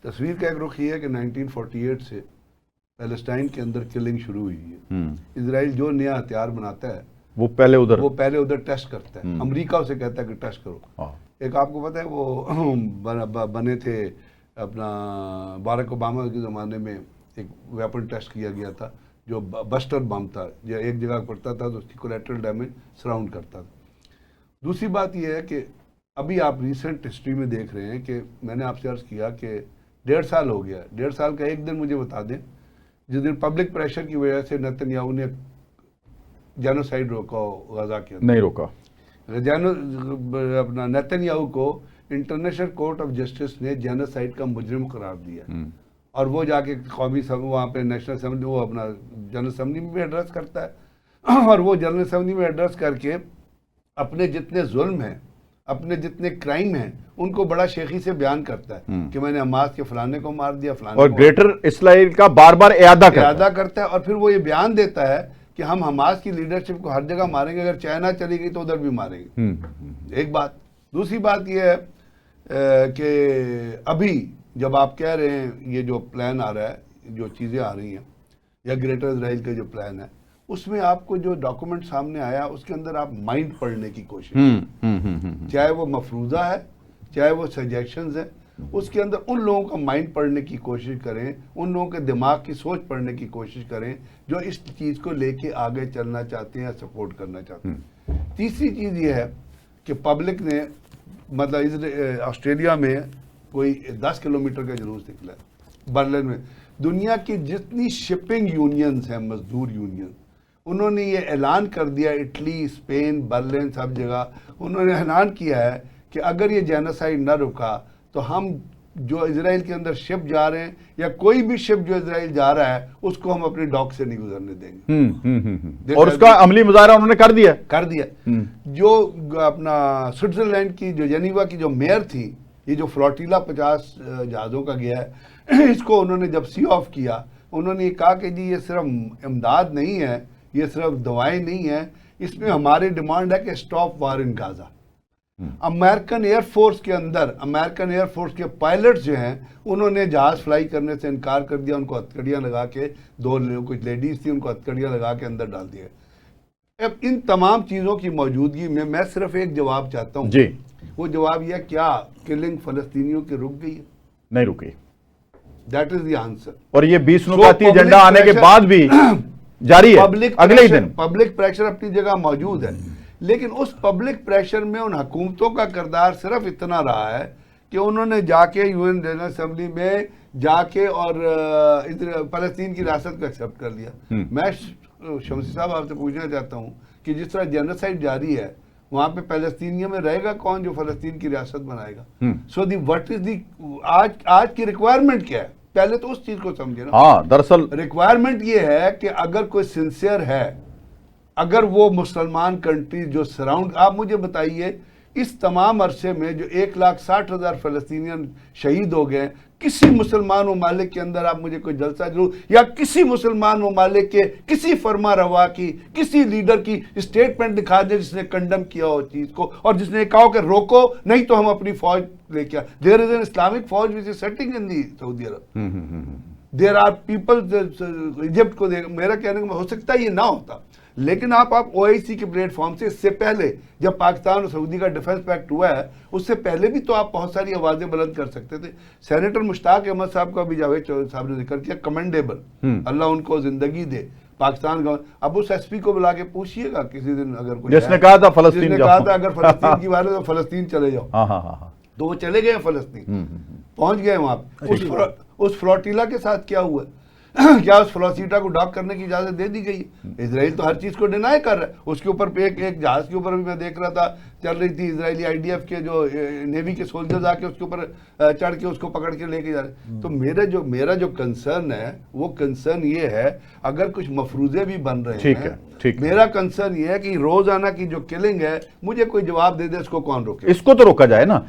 تصویر کا ایک رخ یہ ہے کہ 1948 سے پیلسٹائن کے اندر کلنگ شروع ہوئی ہے. اسرائیل جو نیا ہتھیار بناتا ہے وہ پہلے ادھر ٹیسٹ کرتا ہے. امریکہ اسے کہتا ہے کہ ٹیسٹ کرو. ایک آپ کو پتہ ہے وہ بنے تھے اپنا باراک اوباما کے زمانے میں ایک ویپن ٹیسٹ کیا گیا تھا جو بسٹر بم تھا, جو ایک جگہ پڑتا تھا تو اس کی کولیٹرل ڈیمیج سراؤنڈ کرتا تھا. دوسری بات یہ ہے کہ ابھی آپ ریسنٹ ہسٹری میں دیکھ رہے ہیں کہ میں نے آپ سے عرض کیا کہ 1.5 سال ہو گیا. 1.5 سال کا ایک دن مجھے بتا دیں جس دن پبلک پریشر کی وجہ سے نیتن یاہو نے جینوسائیڈ روکا ہو غزہ کے اندر. نہیں روکا. اپنا نیتن یاہو کو انٹرنیشنل کورٹ آف جسٹس نے جینوسائیڈ کا مجرم قرار دیا, اور وہ جا کے قومی وہاں پہ نیشنل اسمبلی وہ اپنا جنرل اسمبلی میں بھی ایڈریس کرتا ہے, اور وہ جنرل اسمبلی میں ایڈریس کر کے اپنے جتنے ظلم ہیں, اپنے جتنے کرائم ہیں, ان کو بڑا شیخی سے بیان کرتا ہے کہ میں نے حماس کے فلانے کو مار دیا, فلانے اور کو گریٹر اسرائیل کا بار بار اعادہ کرتا ہے. اور پھر وہ یہ بیان دیتا ہے کہ ہم حماس کی لیڈرشپ کو ہر جگہ ماریں گے, اگر چائنا چلی گئی تو ادھر بھی ماریں گے. ایک بات. دوسری بات یہ ہے کہ ابھی جب آپ کہہ رہے ہیں یہ جو پلان آ رہا ہے, جو چیزیں آ رہی ہیں, یا گریٹر اسرائیل کا جو پلان ہے, اس میں آپ کو جو ڈاکومنٹ سامنے آیا اس کے اندر آپ مائنڈ پڑھنے کی کوشش کریں, چاہے وہ مفروضہ ہے چاہے وہ سجیشنز ہیں, اس کے اندر ان لوگوں کا مائنڈ پڑھنے کی کوشش کریں, ان لوگوں کے دماغ کی سوچ پڑھنے کی کوشش کریں جو اس چیز کو لے کے آگے چلنا چاہتے ہیں یا سپورٹ کرنا چاہتے ہیں. تیسری چیز یہ ہے کہ پبلک نے مطلب آسٹریلیا میں کوئی 10 کلومیٹر کا جلوس نکلا ہے برلن میں. دنیا کی جتنی شپنگ یونینز ہیں, مزدور یونین, انہوں نے یہ اعلان کر دیا, اٹلی, اسپین, برلن, سب جگہ انہوں نے اعلان کیا ہے کہ اگر یہ جینوسائیڈ نہ رکا تو ہم جو اسرائیل کے اندر شپ جا رہے ہیں یا کوئی بھی شپ جو اسرائیل جا رہا ہے اس کو ہم اپنے ڈاک سے نہیں گزرنے دیں گے. اور اس کا عملی مظاہرہ انہوں نے کر دیا. جو اپنا سوئٹزرلینڈ کی جو جنیوا کی جو میئر تھی, یہ جو فلوٹیلا 50 جہازوں کا گیا ہے, اس کو انہوں نے جب سی آف کیا, انہوں نے یہ کہا کہ جی یہ صرف امداد نہیں ہے, یہ صرف دوائیں نہیں ہیں, اس میں ہماری ڈیمانڈ ہے کہ سٹاپ وار ان غزہ. امریکن ایئر فورس کے اندر امریکن ایئر فورس کے پائلٹس جو ہیں انہوں نے جہاز فلائی کرنے سے انکار کر دیا, ان کو ہتھکڑیاں لگا کے, کچھ لیڈیز تھی ان کو ہتھکڑیاں لگا کے اندر ڈال دیا. اب ان تمام چیزوں کی موجودگی میں صرف ایک جواب چاہتا ہوں جی. وہ جواب یہ کیا کلنگ فلسطینیوں کی رک گئی ہے؟ نہیں رکی. That is the answer. اور یہ 20 نکاتی ایجنڈا آنے کے بعد بھی جاری ہے. اگلے ہی دن پبلک پریشر اپنی جگہ موجود ہے, لیکن اس پبلک پریشر میں ان حکومتوں کا کردار صرف اتنا رہا ہے کہ انہوں نے جا کے یو این جنرل اسمبلی میں جا کے اور فلسطین کی ریاست کو ایکسیپٹ کر لیا. میں شمسی صاحب آپ سے پوچھنا چاہتا ہوں کہ جس طرح جینوسائیڈ جاری ہے وہاں پہ فلسطینیوں میں رہے گا کون جو فلسطین کی ریاست بنائے گا؟ سو دی وٹ از دی آج کی ریکوائرمنٹ کیا ہے؟ پہلے تو اس چیز کو سمجھے نا. ہاں, دراصل ریکوائرمنٹ یہ ہے کہ اگر کوئی سنسیئر ہے, اگر وہ مسلمان کنٹری جو سراؤنڈ, آپ مجھے بتائیے اس تمام عرصے میں جو 1,60,000 فلسطینین شہید ہو گئے, کسی مسلمان ممالک کے اندر آپ مجھے کوئی جلسہ ضرور یا کسی مسلمان ممالک کے کسی فرما روا کی کسی لیڈر کی اسٹیٹمنٹ دکھا دے جس نے کنڈم کیا ہو چیز کو اور جس نے کہا کہ روکو نہیں تو ہم اپنی فوج لے کے دیر از این اسلامک فوج وچ is setting in the Saudi Arab. There are people Egypt کو میرا کہنے کا ہو سکتا ہے یہ نہ ہوتا, لیکن آپ او آئی سی کے پلیٹ فارم سے اس سے پہلے جب پاکستان اور سعودی کا ڈیفنس پیکٹ ہوا ہے اس سے پہلے بھی تو آپ بہت ساری آوازیں بلند کر سکتے تھے. سینیٹر مشتاق احمد صاحب کا بھی جاوید صاحب نے ذکر کیا, کمنڈیبل, اللہ ان کو زندگی دے. پاکستان کا اب اس ایس پی کو بلا کے پوچھئے گا کسی دن اگر کوئی جس نے کہا تھا فلسطین, جس نے کہا تھا اگر فلسطین کی بات ہے تو فلسطین چلے جاؤ, تو وہ چلے گئے فلسطین, پہنچ گئے وہاں. اس فلوٹیلا کے ساتھ کیا ہوا؟ کیا اس فلوسیٹا کو ڈاک کرنے کی اجازت دے دی گئی؟ اسرائیل تو ہر چیز کو ڈینائی کر رہا ہے. اس کے اوپر ایک جہاز کے اوپر بھی میں دیکھ رہا تھا چل رہی تھی اسرائیلی آئی ڈی ایف کے جو نیوی کے سولجرز آ کے اس کے اوپر چڑھ کے اس کو پکڑ کے لے کے جا رہے. تو میرا جو کنسرن ہے وہ کنسرن یہ ہے اگر کچھ مفروضے بھی بن رہے ہیں, میرا کنسرن یہ ہے کہ روزانہ کی جو کلنگ ہے مجھے کوئی جواب دے دے اس کو کون روکے؟ اس کو تو روکا جائے نا.